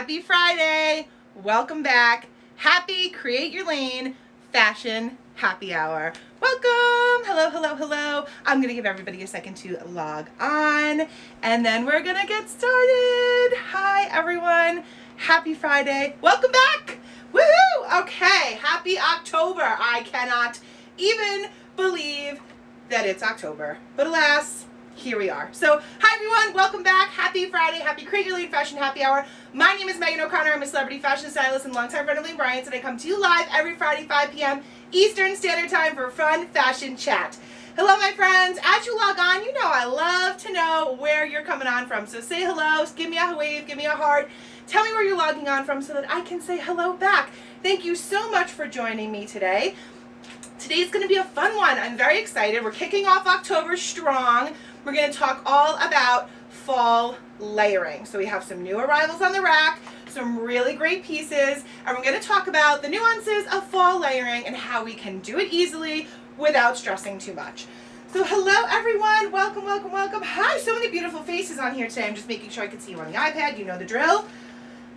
Happy Friday. Welcome back. Happy Create Your Lane Fashion Happy Hour. Welcome. Hello, hello, hello. I'm going to give everybody a second to log on and then we're going to get started. Hi, everyone. Happy Friday. Welcome back. Woohoo. Okay. Happy October. I cannot even believe that it's October, but alas, here we are. So, hi everyone, welcome back. Happy Friday, happy Create Your Lane Fashion Happy Hour. My name is Megan O'Connor. I'm a celebrity fashion stylist and longtime friend of Livi Bryant, and I come to you live every Friday, 5 p.m. Eastern Standard Time for a fun fashion chat. Hello, my friends. As you log on, you know I love to know where you're coming on from. So say hello, give me a wave, give me a heart. Tell me where you're logging on from so that I can say hello back. Thank you so much for joining me today. Today's going to be a fun one. I'm very excited. We're kicking off October strong. We're going to talk all about fall layering. So we have some new arrivals on the rack, some really great pieces, and we're going to talk about the nuances of fall layering and how we can do it easily without stressing too much. So hello everyone, welcome, welcome, welcome. Hi, so many beautiful faces on here today. I'm just making sure I can see you on the iPad. You know the drill.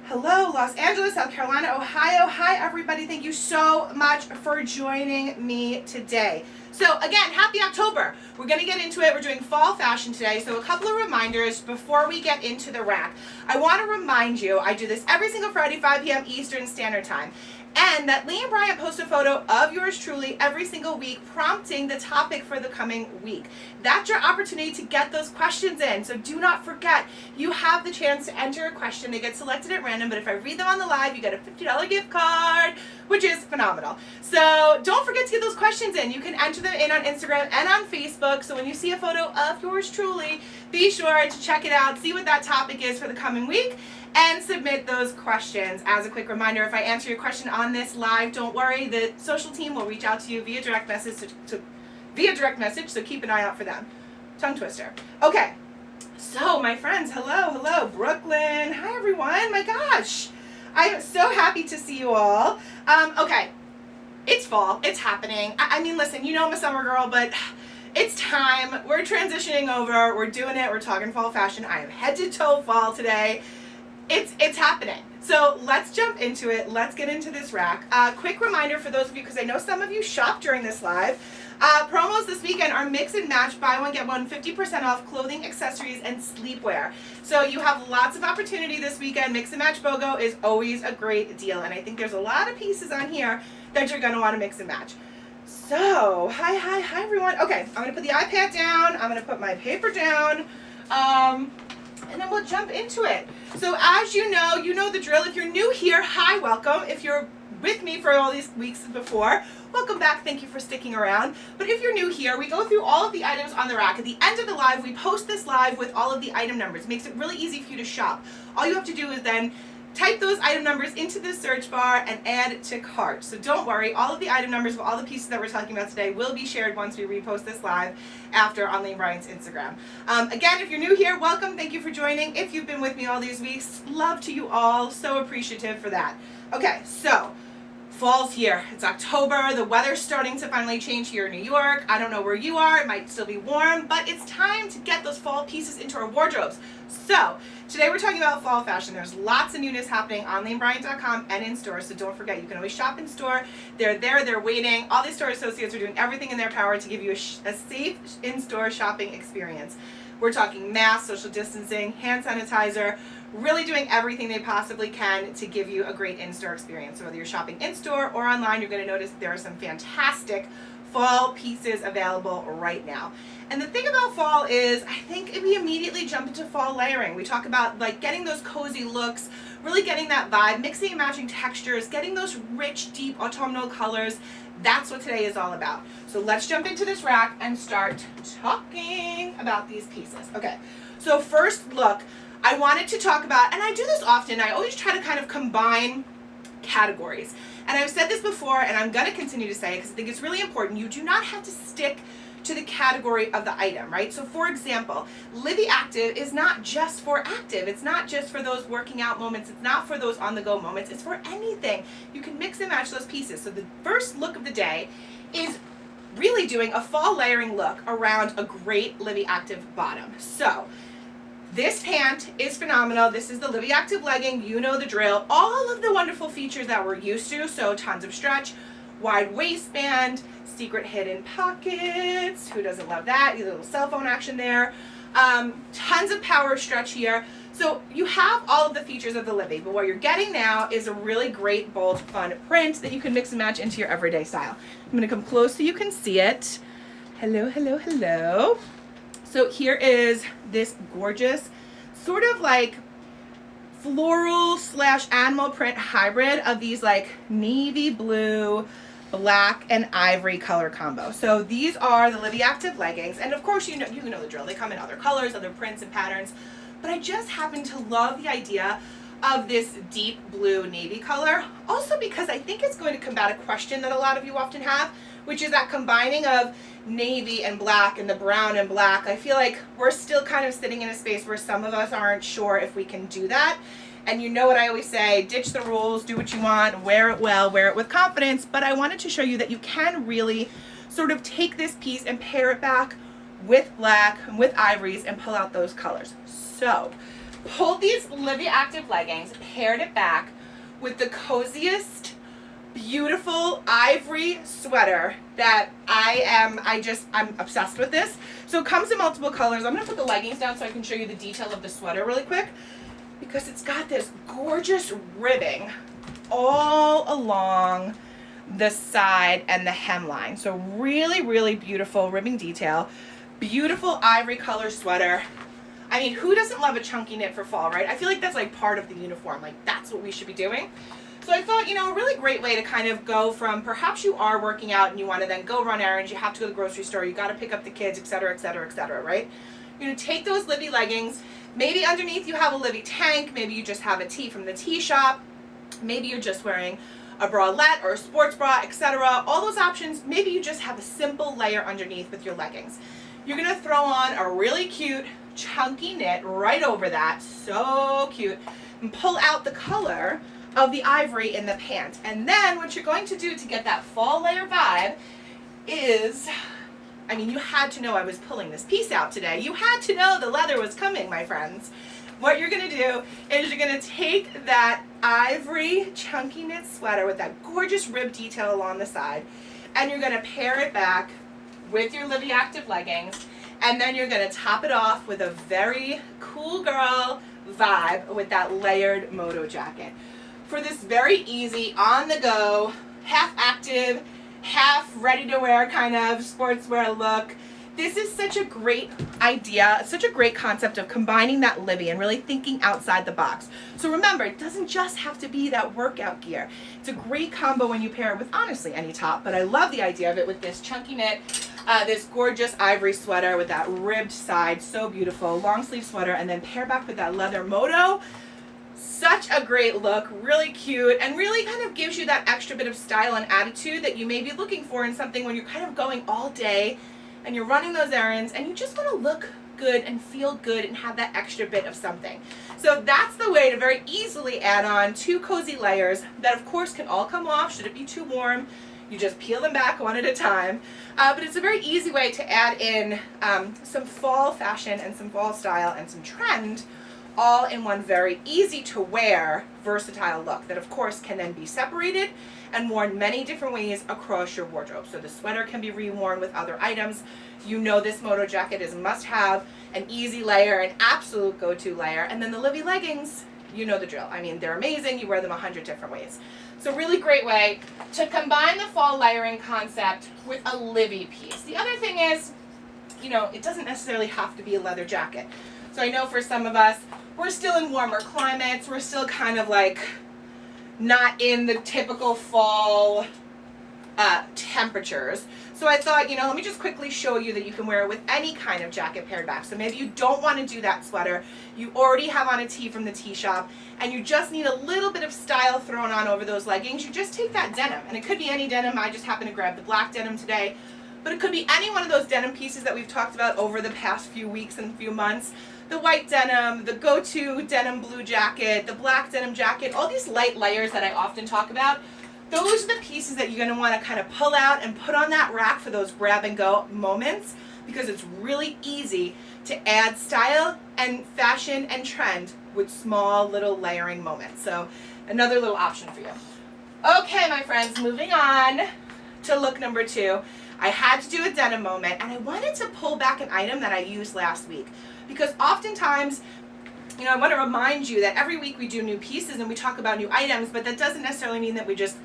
Hello, Los Angeles, South Carolina, Ohio. Hi, everybody. Thank you so much for joining me today. So, again, happy October. We're going to get into it. We're doing fall fashion today. So, a couple of reminders before we get into the rack. I want to remind you, I do this every single Friday, 5 p.m. Eastern Standard Time. And that Lee and Bryant post a photo of yours truly every single week, prompting the topic for the coming week. That's your opportunity to get those questions in. So do not forget, you have the chance to enter a question. They get selected at random, but if I read them on the live, you get a $50 gift card, which is phenomenal. So don't forget to get those questions in. You can enter them in on Instagram and on Facebook. So when you see a photo of yours truly, be sure to check it out, see what that topic is for the coming week, and submit those questions. As a quick reminder, if I answer your question on this live, don't worry, the social team will reach out to you via direct message, so keep an eye out for them. Tongue twister. Okay, so my friends, hello, hello, Brooklyn. Hi everyone, my gosh. I am so happy to see you all. Okay, it's fall, it's happening. I mean, listen, you know I'm a summer girl, but it's time. We're transitioning over, we're doing it, we're talking fall fashion. I am head to toe fall today. It's happening. So let's jump into it. Let's get into this rack. Quick reminder for those of you, because I know some of you shop during this live. Promos this weekend are mix and match, buy one, get one, 50% off clothing, accessories, and sleepwear. So you have lots of opportunity this weekend. Mix and match BOGO is always a great deal. And I think there's a lot of pieces on here that you're going to want to mix and match. So, hi everyone. Okay, I'm going to put the iPad down. I'm going to put my paper down. And then we'll jump into it. So as you know the drill. If you're new here, hi, welcome. If you're with me for all these weeks before, welcome back. Thank you for sticking around. But if you're new here, we go through all of the items on the rack. At the end of the live, we post this live with all of the item numbers. It makes it really easy for you to shop. All you have to do is then type those item numbers into the search bar and add to cart. So don't worry, all of the item numbers of all the pieces that we're talking about today will be shared once we repost this live after on Livi Bryant's Instagram. Again, if you're new here, welcome. Thank you for joining. If you've been with me all these weeks, love to you all. So appreciative for that. Okay, so fall's here. It's October. The weather's starting to finally change here in New York. I don't know where you are. It might still be warm, but it's time to get those fall pieces into our wardrobes. So today we're talking about fall fashion. There's lots of newness happening on LiviBryant.com and in store, so don't forget, you can always shop in store. They're there, they're waiting. All these store associates are doing everything in their power to give you a safe in-store shopping experience. We're talking masks, social distancing, hand sanitizer, really doing everything they possibly can to give you a great in-store experience. So whether you're shopping in-store or online, you're going to notice there are some fantastic fall pieces available right now. And the thing about fall is, I think we immediately jump into fall layering. We talk about like getting those cozy looks, really getting that vibe, mixing and matching textures, getting those rich, deep autumnal colors. That's what today is all about. So let's jump into this rack and start talking about these pieces. Okay, so first look, I wanted to talk about, and I do this often, I always try to kind of combine categories. And I've said this before, and I'm going to continue to say it because I think it's really important. You do not have to stick to the category of the item, right? So for example, Livi Active is not just for active. It's not just for those working out moments. It's not for those on-the-go moments. It's for anything. You can mix and match those pieces. So the first look of the day is really doing a fall layering look around a great Livi Active bottom. So This pant is phenomenal. This is the Livi Active legging. You know the drill. All of the wonderful features that we're used to. So tons of stretch, wide waistband, secret hidden pockets. Who doesn't love that? A little cell phone action there. Tons of power stretch here. So you have all of the features of the Livi, but what you're getting now is a really great, bold, fun print that you can mix and match into your everyday style. I'm going to come close so you can see it. Hello, hello, hello. So here is this gorgeous sort of like floral / animal print hybrid of these like navy blue, black and ivory color combo. So these are the Livi Active leggings, and of course you know the drill. They come in other colors, other prints and patterns, but I just happen to love the idea of this deep blue navy color, also because I think it's going to combat a question that a lot of you often have, which is that combining of navy and black and the brown and black. I feel like we're still kind of sitting in a space where some of us aren't sure if we can do that. And you know what I always say, ditch the rules, do what you want, wear it well, wear it with confidence. But I wanted to show you that you can really sort of take this piece and pair it back with black and with ivories and pull out those colors. So pulled these Livi Active leggings, paired it back with the coziest, beautiful ivory sweater that I'm obsessed with this. So it comes in multiple colors. I'm gonna put the leggings down so I can show you the detail of the sweater really quick, because it's got this gorgeous ribbing all along the side and the hemline. So really, really beautiful ribbing detail. Beautiful ivory color sweater. I mean, who doesn't love a chunky knit for fall, right? I feel like that's like part of the uniform. Like that's what we should be doing. So I thought, a really great way to kind of go from perhaps you are working out and you want to then go run errands, you have to go to the grocery store, you got to pick up the kids, etc., etc., etc., right? You're going to take those Livi leggings. Maybe underneath you have a Livi Tank. Maybe you just have a tee from the tee shop. Maybe you're just wearing a bralette or a sports bra, etc. All those options. Maybe you just have a simple layer underneath with your leggings. You're going to throw on a really cute chunky knit right over that. So cute. And pull out the color of the ivory in the pant. And then what you're going to do to get that fall layer vibe is, I mean, you had to know I was pulling this piece out today. You had to know the leather was coming, my friends. What you're going to do is you're going to take that ivory chunky knit sweater with that gorgeous rib detail along the side, and you're going to pair it back with your Livi Active leggings, and then you're going to top it off with a very cool girl vibe with that layered moto jacket. For this very easy, on the go, half active, half ready to wear kind of sportswear look. This is such a great idea, such a great concept of combining that Livi and really thinking outside the box. So remember, it doesn't just have to be that workout gear. It's a great combo when you pair it with honestly any top, but I love the idea of it with this chunky knit, this gorgeous ivory sweater with that ribbed side, so beautiful, long sleeve sweater, and then pair back with that leather moto. Such a great look, really cute, and really kind of gives you that extra bit of style and attitude that you may be looking for in something when you're kind of going all day and you're running those errands and you just want to look good and feel good and have that extra bit of something. So that's the way to very easily add on 2 cozy layers that of course can all come off should it be too warm. You just peel them back one at a time. But it's a very easy way to add in some fall fashion and some fall style and some trend all in one very easy to wear, versatile look that of course can then be separated and worn many different ways across your wardrobe. So the sweater can be reworn with other items. You know this moto jacket is a must have, an easy layer, an absolute go-to layer. And then the Livi leggings, you know the drill. I mean, they're amazing. You wear them 100 different ways. So really great way to combine the fall layering concept with a Livi piece. The other thing is, it doesn't necessarily have to be a leather jacket. So I know for some of us, we're still in warmer climates. We're still kind of like not in the typical fall temperatures. So I thought, let me just quickly show you that you can wear it with any kind of jacket paired back. So maybe you don't want to do that sweater. You already have on a tee from the tee shop and you just need a little bit of style thrown on over those leggings. You just take that denim, and it could be any denim. I just happen to grab the black denim today. But it could be any one of those denim pieces that we've talked about over the past few weeks and few months. The white denim, the go-to denim blue jacket, the black denim jacket, all these light layers that I often talk about. Those are the pieces that you're going to want to kind of pull out and put on that rack for those grab and go moments. because it's really easy to add style and fashion and trend with small little layering moments. So another little option for you. Okay, my friends, moving on to look number 2. I had to do a denim moment, and I wanted to pull back an item that I used last week, because oftentimes, you know, I want to remind you that every week we do new pieces and we talk about new items, but that doesn't necessarily mean that we just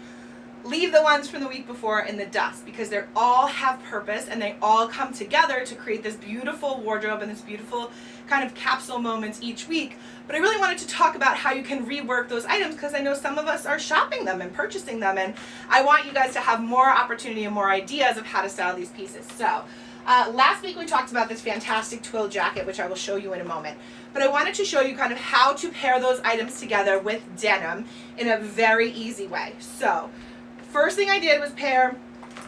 leave the ones from the week before in the dust, because they all have purpose and they all come together to create this beautiful wardrobe and this beautiful kind of capsule moments each week. But I really wanted to talk about how you can rework those items, because I know some of us are shopping them and purchasing them, and I want you guys to have more opportunity and more ideas of how to style these pieces. So last week we talked about this fantastic twill jacket, which I will show you in a moment. But I wanted to show you kind of how to pair those items together with denim in a very easy way. So first thing I did was pair,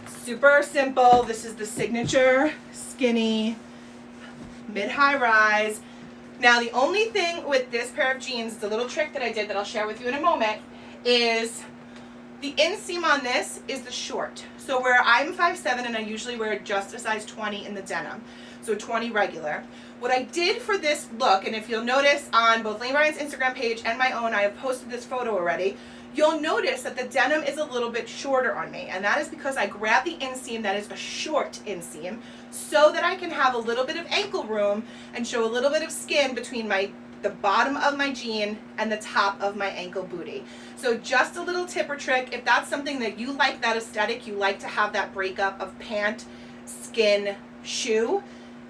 super simple, this is the signature skinny mid-high rise. Now the only thing with this pair of jeans, the little trick that I did that I'll share with you in a moment, is the inseam on this is the short. So where I'm 5'7" and I usually wear just a size 20 in the denim, so 20 regular. What I did for this look, and if you'll notice on both Lane Bryant's Instagram page and my own, I have posted this photo already, you'll notice that the denim is a little bit shorter on me, and that is because I grabbed the inseam that is a short inseam so that I can have a little bit of ankle room and show a little bit of skin between the bottom of my jean and the top of my ankle booty. So just a little tip or trick, if that's something that you like, that aesthetic, you like to have that breakup of pant, skin, shoe,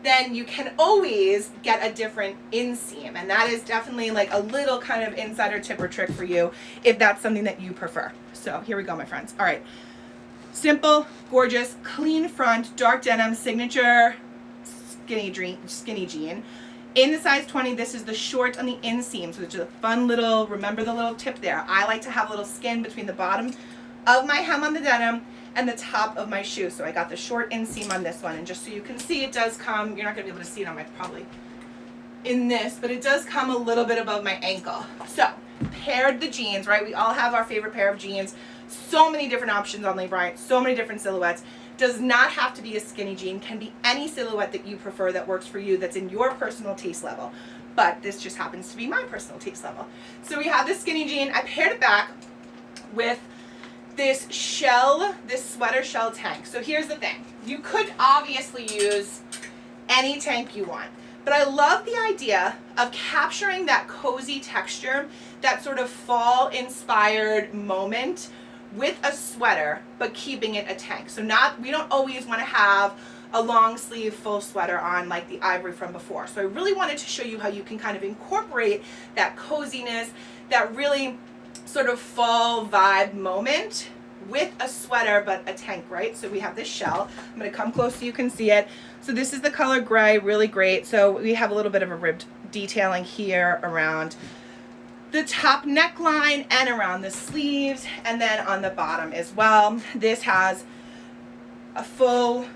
then you can always get a different inseam, and that is definitely like a little kind of insider tip or trick for you if that's something that you prefer. So here we go, my friends. All right, simple, gorgeous, clean front, dark denim, signature skinny jean. In the size 20, this is the short on the inseam, so it's a fun little, remember the little tip there. I like to have a little skin between the bottom of my hem on the denim and the top of my shoe. So I got the short inseam on this one, and just so you can see, it does come, you're not gonna be able to see it on my, probably in this, but it does come a little bit above my ankle. So paired the jeans, right? We all have our favorite pair of jeans. So many different options on Lane Bryant, so many different silhouettes. Does not have to be a skinny jean, can be any silhouette that you prefer that works for you, that's in your personal taste level. But this just happens to be my personal taste level. So we have this skinny jean. I paired it back with this shell, this sweater shell tank. So here's the thing. You could obviously use any tank you want, but I love the idea of capturing that cozy texture, that sort of fall inspired moment with a sweater, but keeping it a tank. So we don't always want to have a long sleeve full sweater on like the ivory from before. So I really wanted to show you how you can kind of incorporate that coziness, that really sort of fall vibe moment with a sweater but a tank, right? So we have this shell. I'm going to come close so you can see it. So this is the color gray, really great. So we have a little bit of a ribbed detailing here around the top neckline and around the sleeves, and then on the bottom as well. This has a full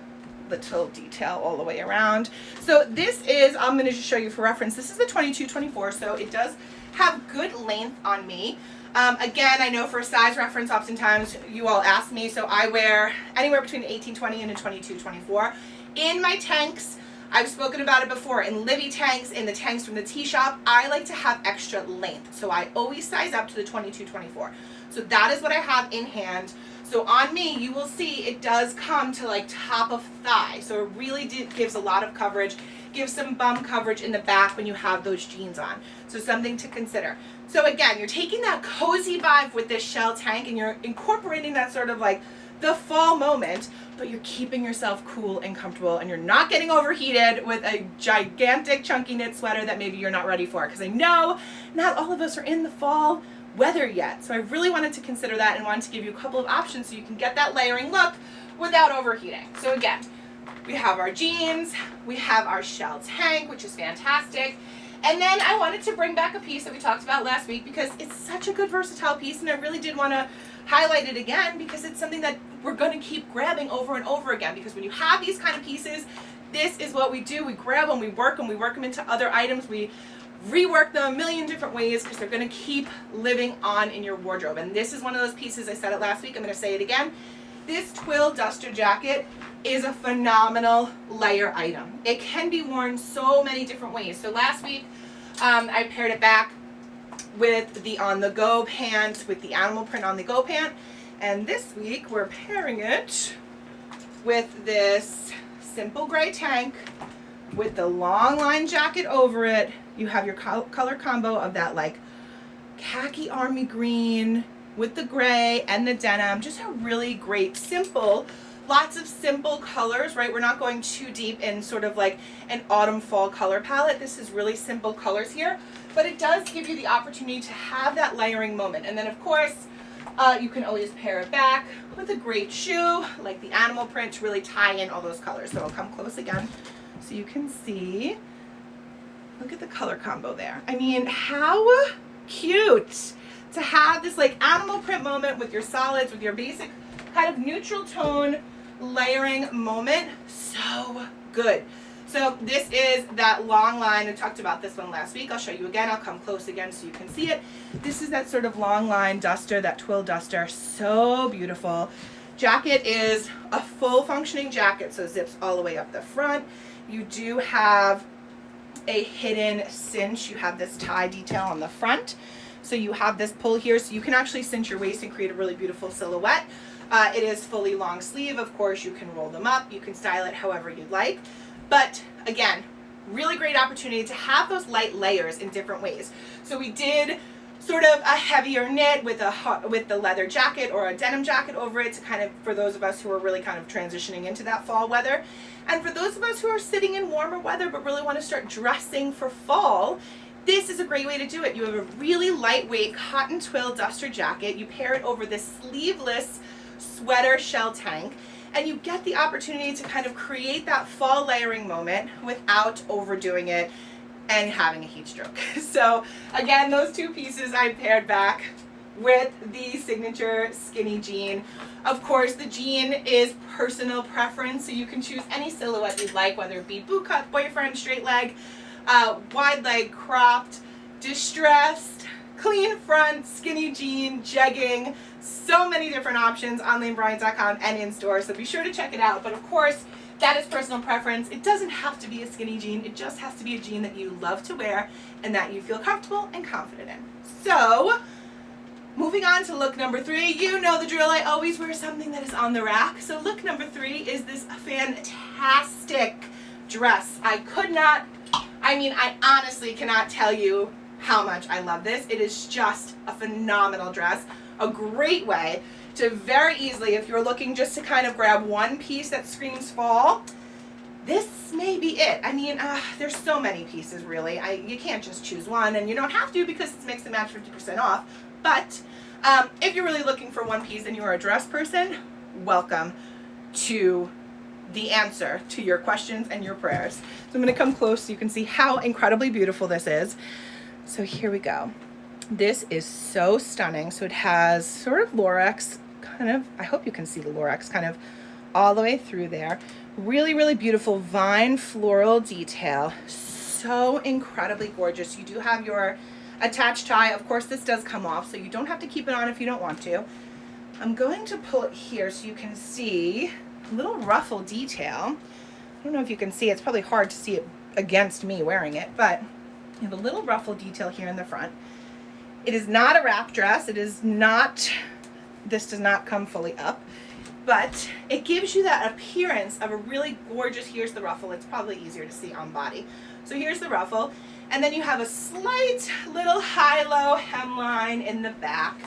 little detail all the way around. So this is, I'm going to just show you for reference, this is the 22-24, so it does have good length on me. Again, I know for size reference, oftentimes you all ask me, so I wear anywhere between an 18-20 and a 22-24. In my tanks, I've spoken about it before, in Livi tanks, in the tanks from the tea shop, I like to have extra length. So I always size up to the 22-24. So that is what I have in hand. So on me, you will see it does come to like top of thigh. So it really gives a lot of coverage, gives some bum coverage in the back when you have those jeans on. So something to consider. So again, you're taking that cozy vibe with this shell tank and you're incorporating that sort of like the fall moment, but you're keeping yourself cool and comfortable, and you're not getting overheated with a gigantic chunky knit sweater that maybe you're not ready for, because I know not all of us are in the fall weather yet. So I really wanted to consider that and wanted to give you a couple of options so you can get that layering look without overheating. So again, we have our jeans, we have our shell tank, which is fantastic. And then I wanted to bring back a piece that we talked about last week because it's such a good versatile piece, and I really did want to highlight it again because it's something that we're going to keep grabbing over and over again, because when you have these kind of pieces, this is what we do. We grab them, we work them into other items, we rework them a million different ways because they're going to keep living on in your wardrobe. And this is one of those pieces, I said it last week, I'm going to say it again. this Twill Duster jacket is a phenomenal layer item. It can be worn so many different ways. So last week, I paired it back with the on-the-go pant, with the animal print on-the-go pant. And this week, we're pairing it with this simple gray tank with the long line jacket over it. You have your color combo of that like khaki army green with the gray and the denim. Just a really great, simple, lots of simple colors, right? We're not going too deep in sort of like an autumn fall color palette. This is really simple colors here, but it does give you the opportunity to have that layering moment. And then of course, you can always pair it back with a great shoe, like the animal print, to really tie in all those colors. So I'll come close again so you can see. Look at the color combo there. I mean, how cute to have this like animal print moment with your solids, with your basic kind of neutral tone layering moment. So good. So this is that long line. I talked about this one last week. I'll show you again. I'll come close again so you can see it. This is that sort of long line duster, that Twill Duster. So beautiful. Jacket is a full functioning jacket, so zips all the way up the front. You do have a hidden cinch. You have this tie detail on the front. So you have this pull here, so you can actually cinch your waist and create a really beautiful silhouette. It is fully long sleeve. Of course, you can roll them up. You can style it however you'd like. But again, really great opportunity to have those light layers in different ways. So we did sort of a heavier knit with the leather jacket or a denim jacket over it to kind of, for those of us who are really kind of transitioning into that fall weather. And for those of us who are sitting in warmer weather but really want to start dressing for fall, this is a great way to do it. You have a really lightweight cotton Twill Duster jacket. You pair it over this sleeveless sweater shell tank, and you get the opportunity to kind of create that fall layering moment without overdoing it and having a heat stroke. So again, those two pieces I paired back with the signature skinny jean. Of course, the jean is personal preference, so you can choose any silhouette you'd like, whether it be boot cut, boyfriend, straight leg, wide leg, cropped, distressed, clean front, skinny jean, jegging. So many different options on lanebryant.com and in store, so be sure to check it out. But of course, that is personal preference. It doesn't have to be a skinny jean. It just has to be a jean that you love to wear and that you feel comfortable and confident in. So, moving on to look number 3. You know the drill. I always wear something that is on the rack. So look number 3 is this fantastic dress. I honestly cannot tell you how much I love this. It is just a phenomenal dress. A great way to very easily, if you're looking just to kind of grab one piece that screams fall, this may be it. I mean, there's so many pieces really. You can't just choose one, and you don't have to because it's mix and match 50% off. But if you're really looking for one piece and you are a dress person, welcome to the answer to your questions and your prayers. So I'm going to come close so you can see how incredibly beautiful this is. So here we go. This is so stunning. So it has sort of Lorex kind of, I hope you can see the Lorex kind of all the way through there. Really, really beautiful vine floral detail. So incredibly gorgeous. You do have your attached tie. Of course, this does come off, so you don't have to keep it on if you don't want to. I'm going to pull it here so you can see a little ruffle detail. I don't know if you can see. It's probably hard to see it against me wearing it, but you have a little ruffle detail here in the front. It is not a wrap dress. It is not, this does not come fully up, but it gives you that appearance of a really gorgeous, here's the ruffle. It's probably easier to see on body. So here's the ruffle. And then you have a slight little high-low hemline in the back.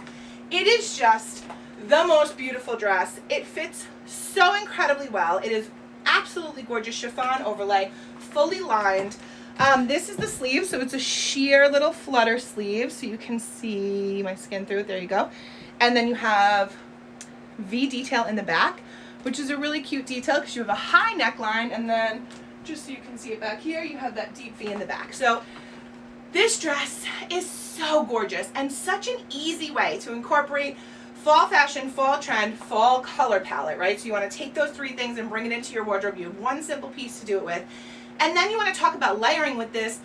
It is just the most beautiful dress. It fits so incredibly well. It is absolutely gorgeous chiffon overlay, fully lined. This is the sleeve, so it's a sheer little flutter sleeve, so you can see my skin through it. There you go. And then you have V detail in the back, which is a really cute detail because you have a high neckline, and then just so you can see it back here, you have that deep V in the back. So this dress is so gorgeous and such an easy way to incorporate fall fashion, fall trend, fall color palette, right? So you want to take those 3 things and bring it into your wardrobe. You have one simple piece to do it with. And then you want to talk about layering with this.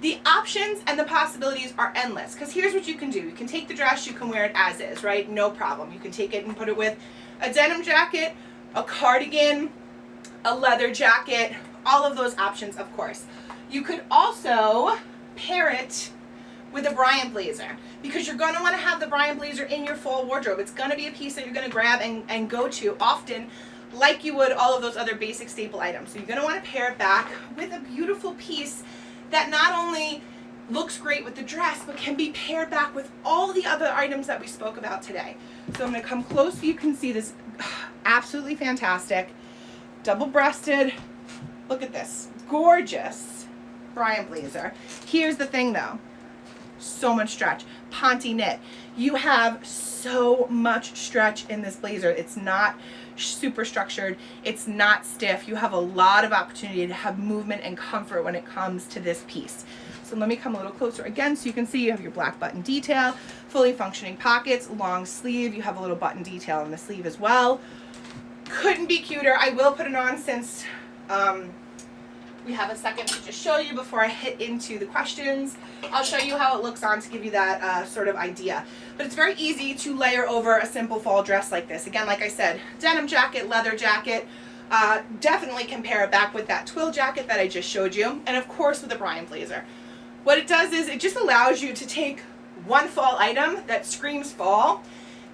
The options and the possibilities are endless, because here's what you can do. You can take the dress, you can wear it as is, right? No problem. You can take it and put it with a denim jacket, a cardigan, a leather jacket, all of those options, of course. You could also pair it with a Bryant blazer, because you're going to want to have the Bryant blazer in your fall wardrobe. It's going to be a piece that you're going to grab and go to often, like you would all of those other basic staple items. So you're going to want to pair it back with a beautiful piece that not only looks great with the dress, but can be paired back with all the other items that we spoke about today. So I'm going to come close so you can see this absolutely fantastic, double-breasted, look at this, gorgeous Bryant blazer. Here's the thing though, so much stretch, Ponte knit. You have so much stretch in this blazer. It's not super structured, it's not stiff. You have a lot of opportunity to have movement and comfort when it comes to this piece. So let me come a little closer again so you can see you have your black button detail, fully functioning pockets, long sleeve. You have a little button detail on the sleeve as well. Couldn't be cuter. I will put it on since we have a second to just show you before I hit into the questions. I'll show you how it looks on to give you that sort of idea. But it's very easy to layer over a simple fall dress like this. Again, like I said, denim jacket, leather jacket. Definitely compare it back with that twill jacket that I just showed you. And of course with the Bryant blazer. What it does is it just allows you to take one fall item that screams fall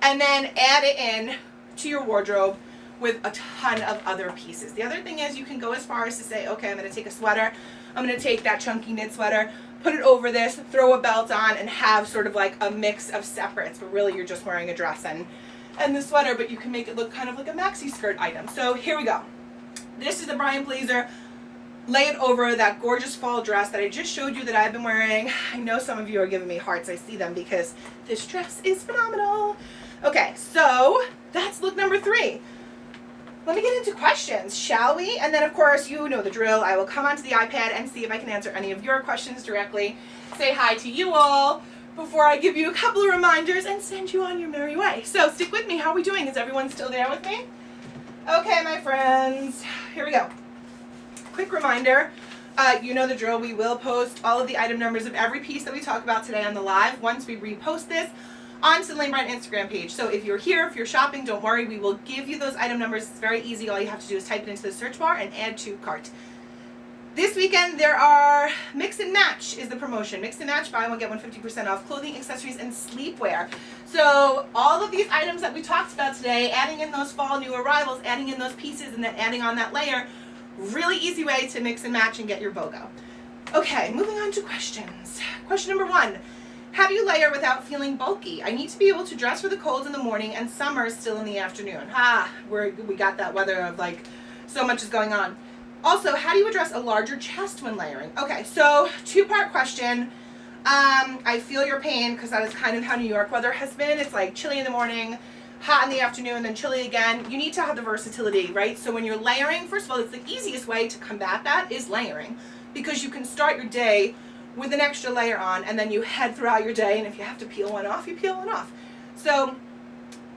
and then add it in to your wardrobe with a ton of other pieces. The other thing is you can go as far as to say, okay, I'm going to take a sweater, I'm going to take that chunky knit sweater, put it over this, throw a belt on, and have sort of like a mix of separates, but really you're just wearing a dress and the sweater, but you can make it look kind of like a maxi skirt item. So here we go. This is the Bryant blazer. Lay it over that gorgeous fall dress that I just showed you that I've been wearing. I know some of you are giving me hearts. I see them because this dress is phenomenal. Okay, so that's look number 3. Let me get into questions, shall we? And then, of course, you know the drill. I will come onto the iPad and see if I can answer any of your questions directly. Say hi to you all before I give you a couple of reminders and send you on your merry way. So stick with me. How are we doing? Is everyone still there with me? Okay, my friends. Here we go. Quick reminder. You know the drill. We will post all of the item numbers of every piece that we talk about today on the live once we repost this onto the Lane Bryant Instagram page. So if you're here, if you're shopping, don't worry, we will give you those item numbers. It's very easy. All you have to do is type it into the search bar and add to cart. This weekend there are mix and match is the promotion. Mix and match, buy one get one 50% off clothing, accessories, and sleepwear. So all of these items that we talked about today, adding in those fall new arrivals, adding in those pieces, and then adding on that layer, really easy way to mix and match and get your BOGO. Okay, moving on to questions. Question number 1. How do you layer without feeling bulky? I need to be able to dress for the cold in the morning and summer still in the afternoon. We got that weather of like so much is going on. Also, how do you address a larger chest when layering? Okay, so 2-part question. I feel your pain because that is kind of how New York weather has been. It's like chilly in the morning, hot in the afternoon, then chilly again. You need to have the versatility, right? So when you're layering, first of all, it's the easiest way to combat that is layering, because you can start your day with an extra layer on, and then you head throughout your day, and if you have to peel one off, you peel one off. So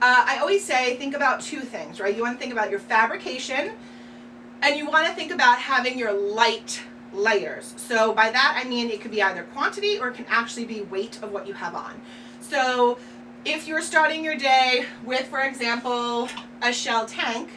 I always say think about 2 things, right? You want to think about your fabrication, and you want to think about having your light layers. So by that I mean it could be either quantity or it can actually be weight of what you have on. So if you're starting your day with, for example, a shell tank,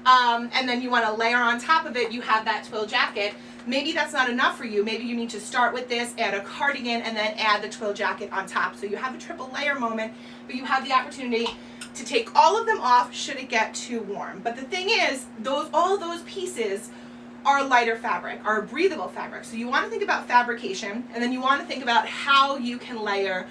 and then you want to layer on top of it, you have that twill jacket. Maybe that's not enough for you. Maybe you need to start with this, add a cardigan, and then add the twill jacket on top. So you have a triple layer moment, but you have the opportunity to take all of them off should it get too warm. But the thing is, all those pieces are lighter fabric, are breathable fabric. So you want to think about fabrication, and then you want to think about how you can layer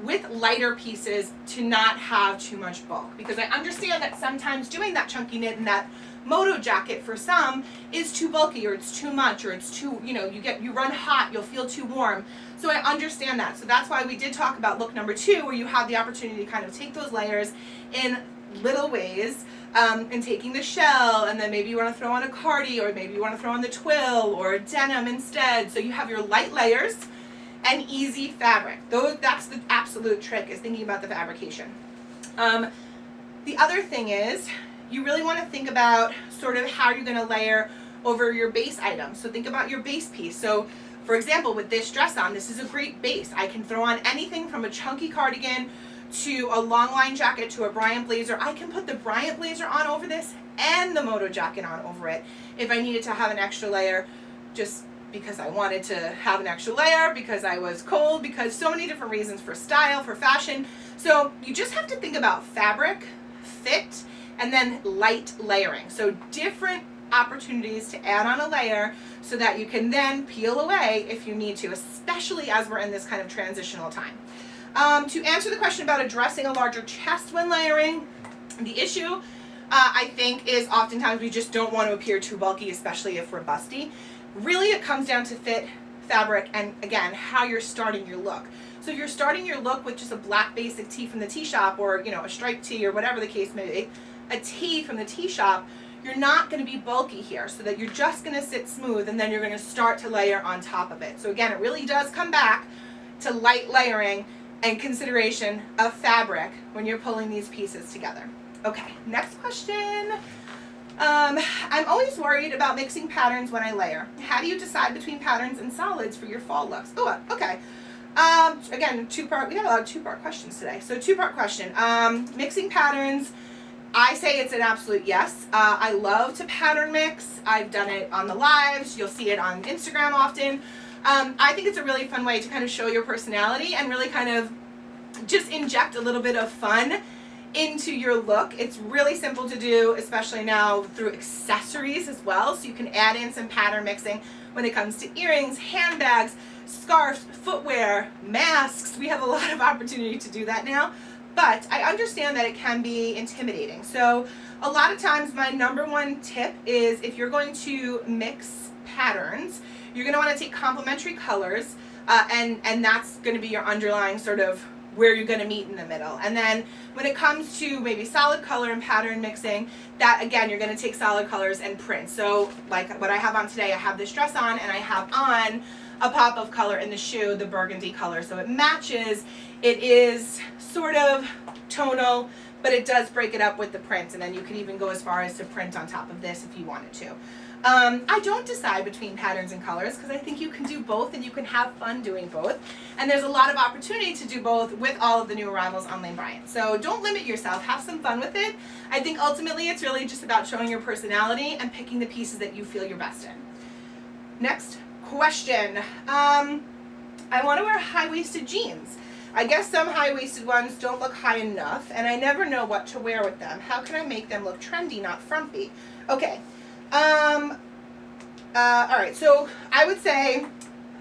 with lighter pieces to not have too much bulk. Because I understand that sometimes doing that chunky knit and that moto jacket for some is too bulky, or it's too much, or it's too, you run hot, you'll feel too warm. So I understand that. So that's why we did talk about look number 2, where you have the opportunity to kind of take those layers in little ways, and taking the shell, and then maybe you want to throw on a cardi, or maybe you want to throw on the twill or denim instead. So you have your light layers and easy fabric. That's the absolute trick, is thinking about the fabrication. The other thing is, you really want to think about sort of how you're going to layer over your base item. So think about your base piece. So For example, with this dress on, this is a great base. I can throw on anything from a chunky cardigan to a long line jacket to a Bryant blazer. I can put the Bryant blazer on over this and the moto jacket on over it if I needed to have an extra layer, just because I wanted to have an extra layer, because I was cold, because so many different reasons, for style, for fashion. So you just have to think about fabric, fit, and then light layering. So different opportunities to add on a layer so that you can then peel away if you need to, especially as we're in this kind of transitional time. To answer the question about addressing a larger chest when layering, the issue I think is oftentimes we just don't want to appear too bulky, especially if we're busty. Really, it comes down to fit, fabric, and again, how you're starting your look. So if you're starting your look with just a black basic tee from the tee shop, or you know, a striped tee, or whatever the case may be, a tee from the tee shop, you're not going to be bulky here, so that you're just going to sit smooth, and then you're going to start to layer on top of it. So again, it really does come back to light layering and consideration of fabric when you're pulling these pieces together. Okay, next question. I'm always worried about mixing patterns when I layer. How do you decide between patterns and solids for your fall looks? Oh, okay. Again, two-part. We got a lot of two-part questions today. So two-part question. Mixing patterns, I say it's an absolute yes. I love to pattern mix. I've done it on the lives. You'll see it on Instagram often. I think it's a really fun way to kind of show your personality and really kind of just inject a little bit of fun into your look. It's really simple to do, especially now through accessories as well. So you can add in some pattern mixing when it comes to earrings, handbags, scarves, footwear, masks. We have a lot of opportunity to do that now, but I understand that it can be intimidating. So a lot of times my number one tip is, if you're going to mix patterns, you're going to want to take complementary colors, and that's going to be your underlying sort of where you're going to meet in the middle. And then when it comes to maybe solid color and pattern mixing, that again, you're going to take solid colors and print. So like what I have on today, I have this dress on and I have on a pop of color in the shoe, the burgundy color. So it matches, it is sort of tonal, but it does break it up with the print. And then you can even go as far as to print on top of this if you wanted to. I don't decide between patterns and colors because I think you can do both and you can have fun doing both. And there's a lot of opportunity to do both with all of the new arrivals on Lane Bryant. So don't limit yourself, have some fun with it. I think ultimately it's really just about showing your personality and picking the pieces that you feel you're best in. Next question. I want to wear high-waisted jeans. I guess some high-waisted ones don't look high enough and I never know what to wear with them. How can I make them look trendy, not frumpy? Okay. Alright, so I would say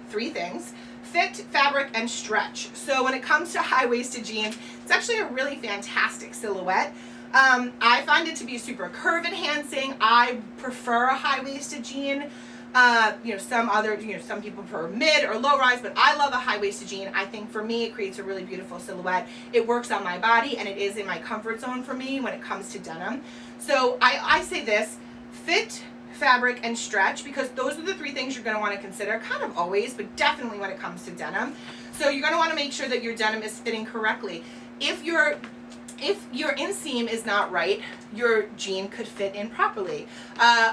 three things: fit, fabric, and stretch. So when it comes to high-waisted jeans, it's actually a really fantastic silhouette. I find it to be super curve enhancing. I prefer a high-waisted jean. Some people prefer mid or low rise, but I love a high-waisted jean. I think for me, it creates a really beautiful silhouette. It works on my body and it is in my comfort zone for me when it comes to denim. So I say this: fit, fabric, and stretch, because those are the three things you're going to want to consider, kind of always, but definitely when it comes to denim. So you're going to want to make sure that your denim is fitting correctly. If your inseam is not right, your jean could fit in properly.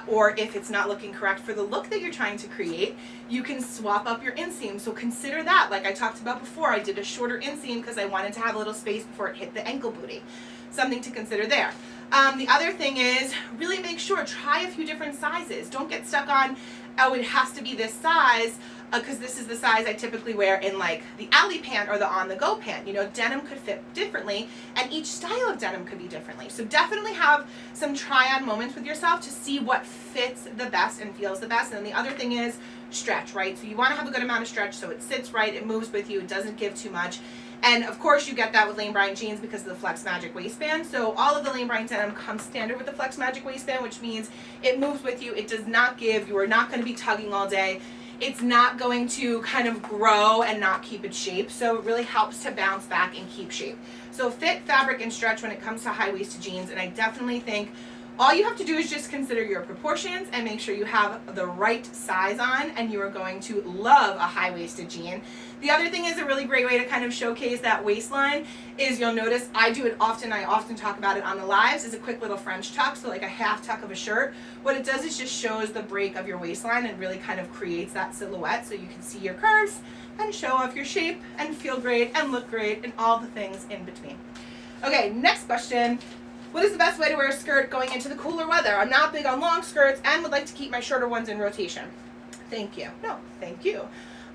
Or if it's not looking correct for the look that you're trying to create, you can swap up your inseam. So consider that. Like I talked about before, I did a shorter inseam because I wanted to have a little space before it hit the ankle booty. Something to consider there. The other thing is, really make sure, try a few different sizes. Don't get stuck on, oh, it has to be this size, because this is the size I typically wear in like the alley pant or the on-the-go pant. You know, denim could fit differently, and each style of denim could be differently. So definitely have some try-on moments with yourself to see what fits the best and feels the best. And then the other thing is stretch, right? So you want to have a good amount of stretch so it sits right, it moves with you, it doesn't give too much. And of course you get that with Lane Bryant jeans because of the Flex Magic waistband. So all of the Lane Bryant denim comes standard with the Flex Magic waistband, which means it moves with you, it does not give, you are not going to be tugging all day. It's not going to kind of grow and not keep its shape. So it really helps to bounce back and keep shape. So fit, fabric, and stretch when it comes to high-waisted jeans. And I definitely think All you have to do is just consider your proportions and make sure you have the right size on, and you are going to love a high-waisted jean. The other thing is a really great way to kind of showcase that waistline is you'll notice I do it often. I often talk about it on the lives, is a quick little French tuck, so like a half tuck of a shirt. What it does is just shows the break of your waistline and really kind of creates that silhouette so you can see your curves and show off your shape and feel great and look great and all the things in between. Okay, next question. What is the best way to wear a skirt going into the cooler weather? I'm not big on long skirts and would like to keep my shorter ones in rotation. Thank you. No, thank you.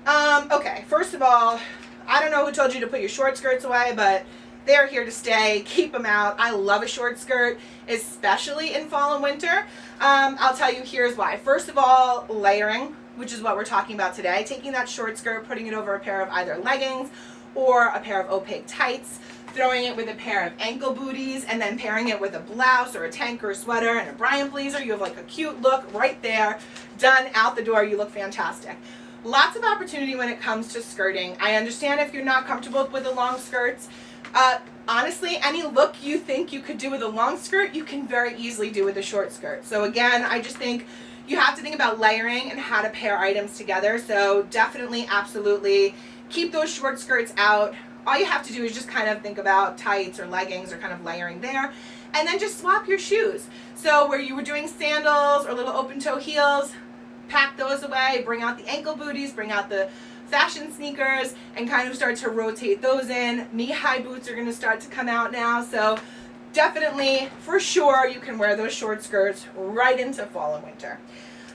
Okay, first of all, I don't know who told you to put your short skirts away, but they're here to stay. Keep them out. I love a short skirt, especially in fall and winter. I'll tell you, here's why. First of all, layering, which is what we're talking about today. Taking that short skirt, putting it over a pair of either leggings or a pair of opaque tights, throwing it with a pair of ankle booties, and then pairing it with a blouse or a tank or a sweater and a Bryant blazer. You have like a cute look right there. Done, out the door, you look fantastic. Lots of opportunity when it comes to skirting. I understand if you're not comfortable with the long skirts. Honestly, any look you think you could do with a long skirt, you can very easily do with a short skirt. So again, I just think you have to think about layering and how to pair items together. So definitely, absolutely, keep those short skirts out. All you have to do is just kind of think about tights or leggings or kind of layering there. And then just swap your shoes. So where you were doing sandals or little open toe heels, pack those away, bring out the ankle booties, bring out the fashion sneakers, and kind of start to rotate those in. Knee-high boots are going to start to come out now. So definitely, for sure, you can wear those short skirts right into fall and winter.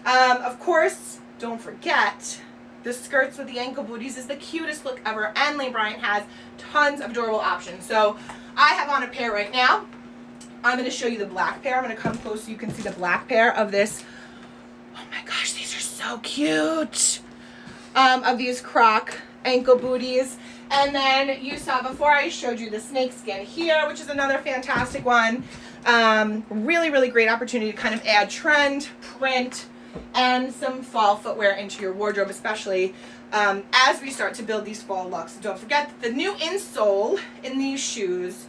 Of course, don't forget, the skirts with the ankle booties is the cutest look ever, and Livi Bryant has tons of adorable options. So I have on a pair right now. I'm going to show you the black pair. I'm going to come close so you can see the black pair of this. Oh my gosh, these are so cute. Of these croc ankle booties. And then you saw before I showed you the snakeskin here, which is another fantastic one. Really, really great opportunity to kind of add trend, print, and some fall footwear into your wardrobe, especially as we start to build these fall looks. Don't forget that the new insole in these shoes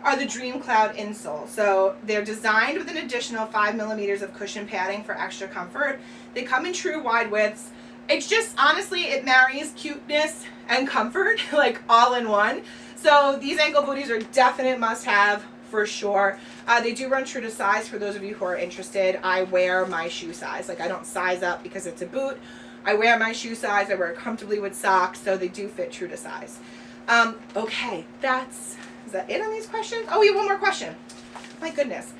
are the Dream Cloud insole. So they're designed with an additional 5 millimeters of cushion padding for extra comfort. They come in true wide widths. It's just, honestly, it marries cuteness and comfort, like all in one. So these ankle booties are definite must-have for sure. They do run true to size for those of you who are interested. I wear my shoe size. Like, I don't size up because it's a boot. I wear my shoe size. I wear it comfortably with socks, so they do fit true to size. Okay, is that it on these questions? Oh, we have one more question. My goodness.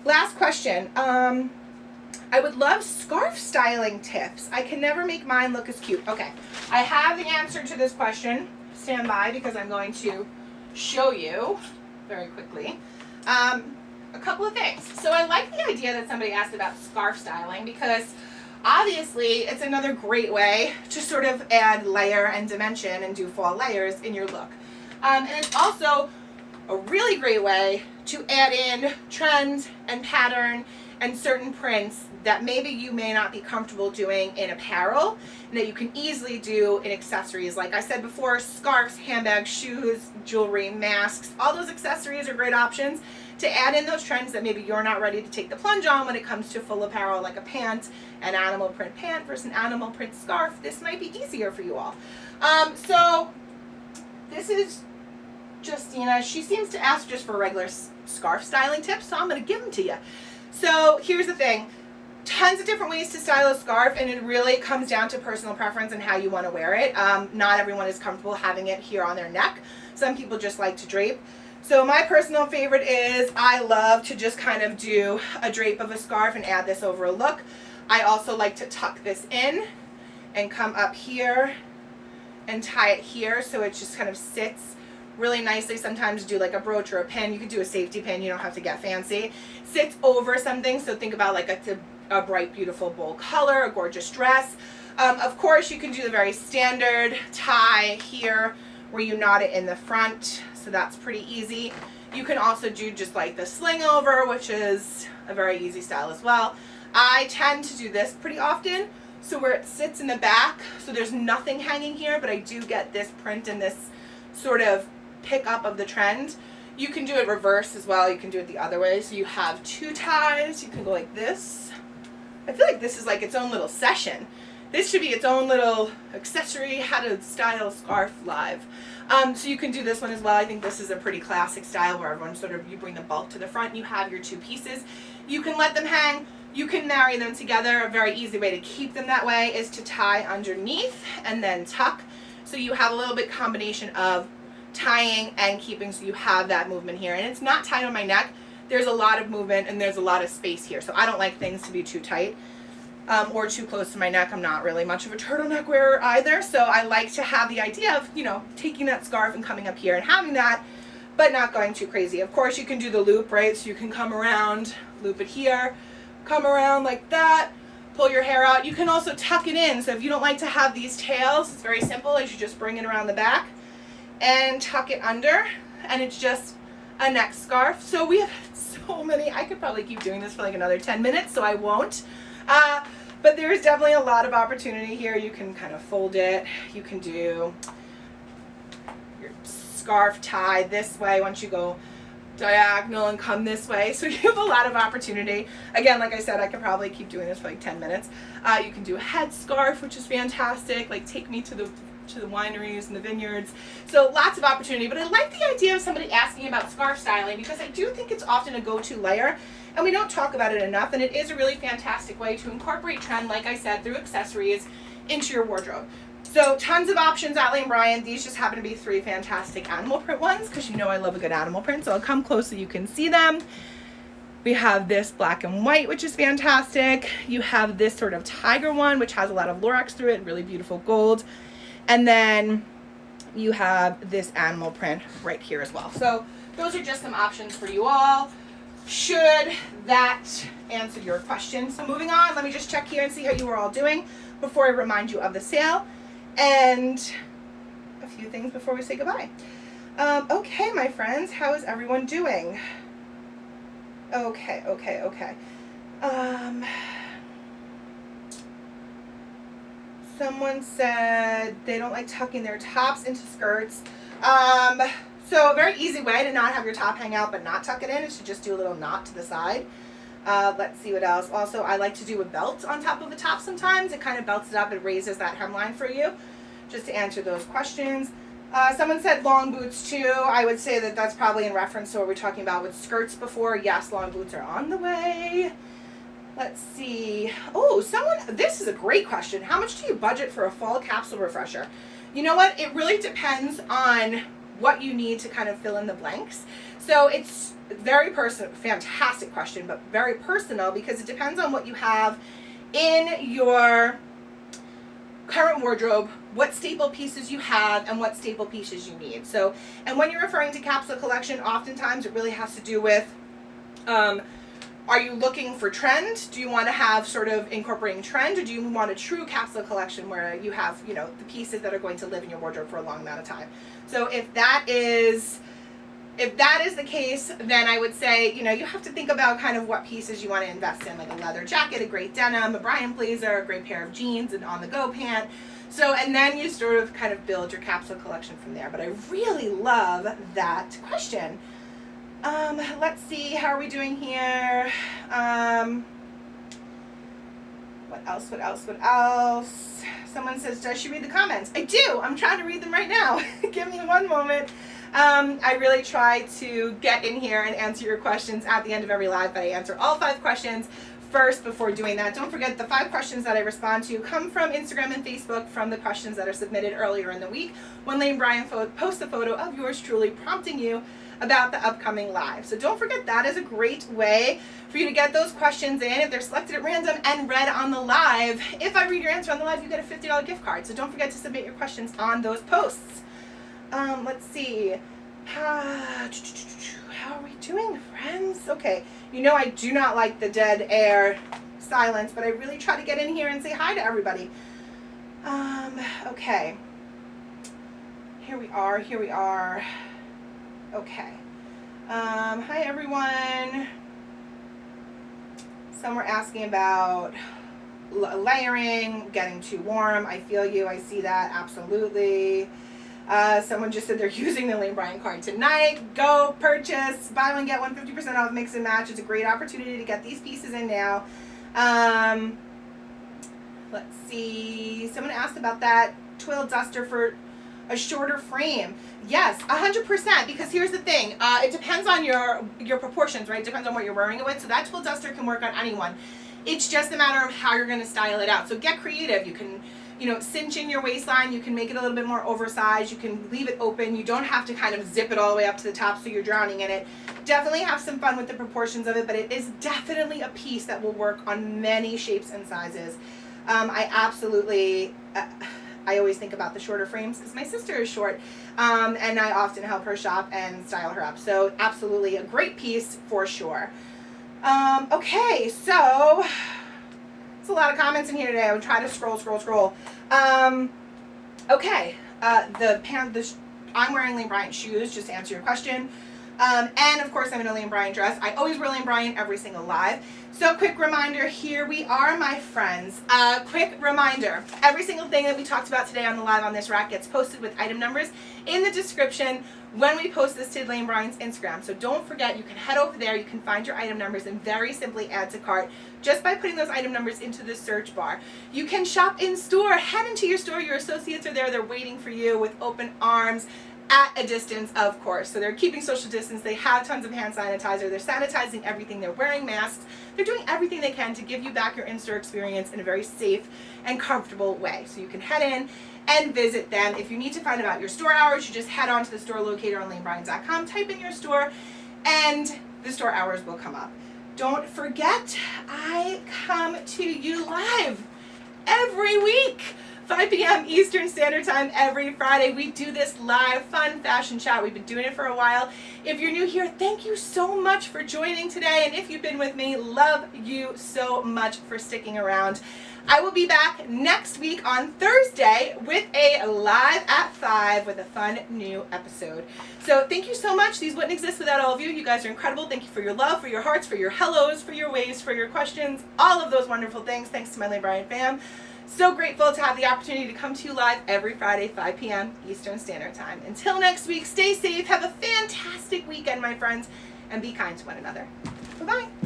Last question. I would love scarf styling tips. I can never make mine look as cute. Okay, I have the answer to this question. Stand by because I'm going to show you very quickly. A couple of things. So I like the idea that somebody asked about scarf styling because obviously it's another great way to sort of add layer and dimension and do fall layers in your look. And it's also a really great way to add in trend and pattern and certain prints that maybe you may not be comfortable doing in apparel and that you can easily do in accessories. Like I said before, scarves, handbags, shoes, jewelry, masks, all those accessories are great options to add in those trends that maybe you're not ready to take the plunge on when it comes to full apparel, like a pant, an animal print pant versus an animal print scarf. This might be easier for you all. So this is Justina. She seems to ask just for regular scarf styling tips, so I'm going to give them to you. So here's the thing. Tons of different ways to style a scarf, and it really comes down to personal preference and how you want to wear it. Not everyone is comfortable having it here on their neck. Some people just like to drape. So my personal favorite is I love to just kind of do a drape of a scarf and add this over a look. I also like to tuck this in and come up here and tie it here so it just kind of sits really nicely. Sometimes do like a brooch or a pin. You could do a safety pin. You don't have to get fancy. Sits over something. So think about like a bright, beautiful, bold color, a gorgeous dress. Of course, you can do the very standard tie here where you knot it in the front. So that's pretty easy. You can also do just like the sling over, which is a very easy style as well. I tend to do this pretty often. So where it sits in the back, so there's nothing hanging here, but I do get this print and this sort of pick up of the trend. You can do it reverse as well. You can do it the other way. So you have 2 ties. You can go like this. I feel like this is like its own little session. This should be its own little accessory, how to style scarf live. So you can do this one as well. I think this is a pretty classic style where everyone sort of, you bring the bulk to the front, you have your 2 pieces. You can let them hang, you can marry them together. A very easy way to keep them that way is to tie underneath and then tuck. So you have a little bit combination of tying and keeping, so you have that movement here. And it's not tight on my neck. There's a lot of movement and there's a lot of space here. So I don't like things to be too tight. Or too close to my neck. I'm not really much of a turtleneck wearer either, so I like to have the idea of, you know, taking that scarf and coming up here and having that, but not going too crazy. Of course, you can do the loop, right? So you can come around, loop it here, come around like that, pull your hair out. You can also tuck it in, so if you don't like to have these tails, it's very simple. Is you just bring it around the back and tuck it under, and it's just a neck scarf. So we have so many. I could probably keep doing this for like another 10 minutes, so I won't. But there's definitely a lot of opportunity here. You can kind of fold it. You can do your scarf tie this way once you go diagonal and come this way. So you have a lot of opportunity. Again, like I said, I could probably keep doing this for like 10 minutes. You can do a head scarf, which is fantastic. Like take me to the wineries and the vineyards. So lots of opportunity. But I like the idea of somebody asking about scarf styling because I do think it's often a go-to layer. And we don't talk about it enough, and it is a really fantastic way to incorporate trend, like I said, through accessories into your wardrobe. So tons of options at Lane Bryant. These just happen to be 3 fantastic animal print ones because you know I love a good animal print. So I'll come close so you can see them. We have this black and white, which is fantastic. You have this sort of tiger one, which has a lot of Lorax through it, really beautiful gold. And then you have this animal print right here as well. So those are just some options for you all. Should that answer your question? So moving on, let me just check here and see how you are all doing before I remind you of the sale and a few things before we say goodbye. Okay, my friends, how is everyone doing? Okay. Someone said they don't like tucking their tops into skirts. So a very easy way to not have your top hang out but not tuck it in is to just do a little knot to the side. Let's see what else. Also, I like to do a belt on top of the top sometimes. It kind of belts it up and raises that hemline for you, just to answer those questions. Someone said long boots too. I would say that that's probably in reference to what we were talking about with skirts before. Yes, long boots are on the way. Let's see. Oh, this is a great question. How much do you budget for a fall capsule refresher? You know what? It really depends on what you need to kind of fill in the blanks. So it's very personal, fantastic question, but very personal because it depends on what you have in your current wardrobe, what staple pieces you have, and what staple pieces you need. So, and when you're referring to capsule collection, oftentimes it really has to do with, are you looking for trend? Do you want to have sort of incorporating trend, or do you want a true capsule collection where you have, you know, the pieces that are going to live in your wardrobe for a long amount of time? So if that is the case, then I would say, you know, you have to think about kind of what pieces you want to invest in, like a leather jacket, a great denim, a Bryant blazer, a great pair of jeans, an on-the-go pant. So, and then you sort of kind of build your capsule collection from there. But I really love that question. Let's see, how are we doing here? What else? Someone says, does she read the comments? I do. I'm trying to read them right now. Give me one moment. I really try to get in here and answer your questions at the end of every live, but I answer all 5 questions first before doing that. Don't forget the 5 questions that I respond to come from Instagram and Facebook from the questions that are submitted earlier in the week when Lane Bryant posts a photo of yours truly prompting you about the upcoming live. So don't forget that is a great way for you to get those questions in if they're selected at random and read on the live. If I read your answer on the live, you get a $50 gift card. So don't forget to submit your questions on those posts. Let's see. How are we doing, friends? Okay, you know I do not like the dead air silence, but I really try to get in here and say hi to everybody. Okay. Here we are. Okay. Hi, everyone. Some were asking about layering, getting too warm. I feel you. I see that. Absolutely. Someone just said they're using the Lane Bryant card tonight. Go purchase, buy one, get one, 50% off, mix and match. It's a great opportunity to get these pieces in now. Let's see. Someone asked about that Twill Duster for a shorter frame. Yes, 100%, because here's the thing. It depends on your proportions, right? It depends on what you're wearing it with. So that Twill Duster can work on anyone. It's just a matter of how you're going to style it out. So get creative. You can, you know, cinch in your waistline. You can make it a little bit more oversized. You can leave it open. You don't have to kind of zip it all the way up to the top so you're drowning in it. Definitely have some fun with the proportions of it, but it is definitely a piece that will work on many shapes and sizes. I absolutely, I always think about the shorter frames because my sister is short, and I often help her shop and style her up. So absolutely a great piece for sure. Okay, so there's a lot of comments in here today. I would try to scroll. Okay, I'm wearing Lane Bryant shoes, just to answer your question. And of course I'm in a Lane Bryant dress. I always wear Lane Bryant every single live. So quick reminder, here we are, my friends. Quick reminder, every single thing that we talked about today on the live on this rack gets posted with item numbers in the description when we post this to Lane Bryant's Instagram. So don't forget, you can head over there, you can find your item numbers and very simply add to cart just by putting those item numbers into the search bar. You can shop in store, head into your store, your associates are there, they're waiting for you with open arms, at a distance, of course. So they're keeping social distance. They have tons of hand sanitizer. They're sanitizing everything. They're wearing masks. They're doing everything they can to give you back your in-store experience in a very safe and comfortable way. So you can head in and visit them. If you need to find out your store hours, you just head on to the store locator on lanebryant.com, type in your store, and the store hours will come up. Don't forget, I come to you live every week. 5 p.m. Eastern Standard Time every Friday. We do this live fun fashion chat. We've been doing it for a while. If you're new here, thank you so much for joining today. And if you've been with me, love you so much for sticking around. I will be back next week on Thursday with a live at 5 with a fun new episode. So thank you so much. These wouldn't exist without all of you. You guys are incredible. Thank you for your love, for your hearts, for your hellos, for your waves, for your questions, all of those wonderful things. Thanks to my Lane Bryant fam. So grateful to have the opportunity to come to you live every Friday, 5 p.m. Eastern Standard Time. Until next week, stay safe, have a fantastic weekend, my friends, and be kind to one another. Bye-bye.